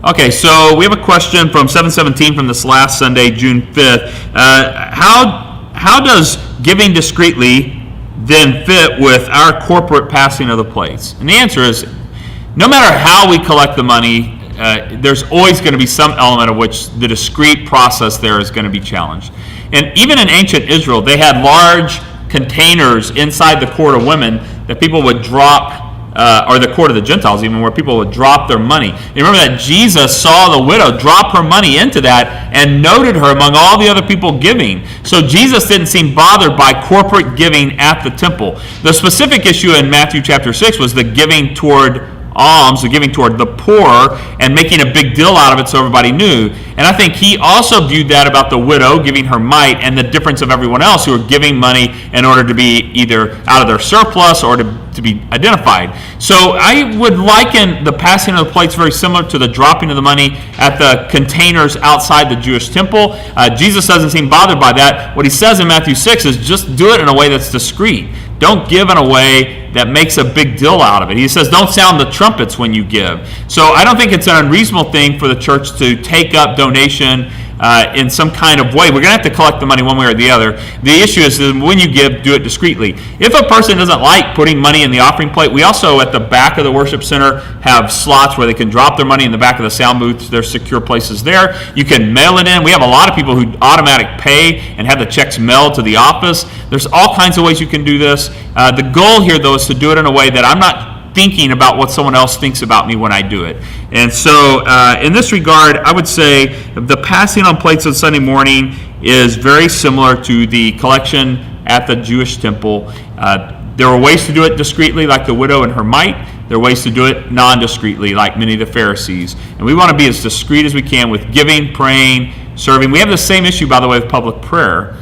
Okay, so we have a question from 717 from this last Sunday, June 5th. How does giving discreetly then fit with our corporate passing of the plates? And the answer is, no matter how we collect the money, there's always going to be some element of which the discrete process there is going to be challenged. And even in ancient Israel, they had large containers inside the court of women that people would drop, or the court of the Gentiles even, where people would drop their money. You remember that Jesus saw the widow drop her money into that and noted her among all the other people giving. So Jesus didn't seem bothered by corporate giving at the temple. The specific issue in Matthew chapter 6 was the giving toward alms, the giving toward the poor, and making a big deal out of it so everybody knew. And I think he also viewed that about the widow giving her mite and the difference of everyone else who were giving money in order to be either out of their surplus or to be identified. So I would liken the passing of the plates very similar to the dropping of the money at the containers outside the Jewish temple. Jesus doesn't seem bothered by that. What he says in Matthew 6 is just do it in a way that's discreet. Don't give in a way that makes a big deal out of it. He says, don't sound the trumpets when you give. So I don't think it's an unreasonable thing for the church to take up donation in some kind of way. We're going to have to collect the money one way or the other. The issue is that when you give, do it discreetly. If a person doesn't like putting money in the offering plate, we also at the back of the worship center have slots where they can drop their money in the back of the sound booth. There's secure places there. You can mail it in. We have a lot of people who automatic pay and have the checks mailed to the office. There's all kinds of ways you can do this. The goal here, though, is to do it in a way that I'm not thinking about what someone else thinks about me when I do it. And so in this regard, I would say the passing on plates on Sunday morning is very similar to the collection at the Jewish temple. There are ways to do it discreetly, like the widow and her mite. There are ways to do it non-discreetly, like many of the Pharisees. And we want to be as discreet as we can with giving, praying, serving. We have the same issue, by the way, with public prayer.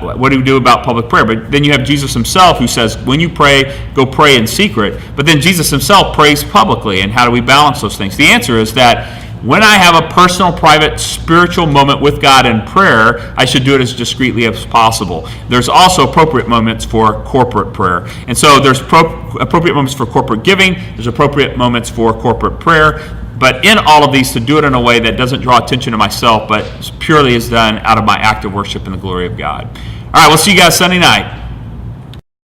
What do we do about public prayer? But then you have Jesus himself who says, when you pray, go pray in secret. But then Jesus himself prays publicly. And how do we balance those things? The answer is that when I have a personal, private, spiritual moment with God in prayer, I should do it as discreetly as possible. There's also appropriate moments for corporate prayer. And so there's appropriate moments for corporate giving. There's appropriate moments for corporate prayer. But in all of these, to do it in a way that doesn't draw attention to myself, but purely is done out of my act of worship and the glory of God. All right, we'll see you guys Sunday night.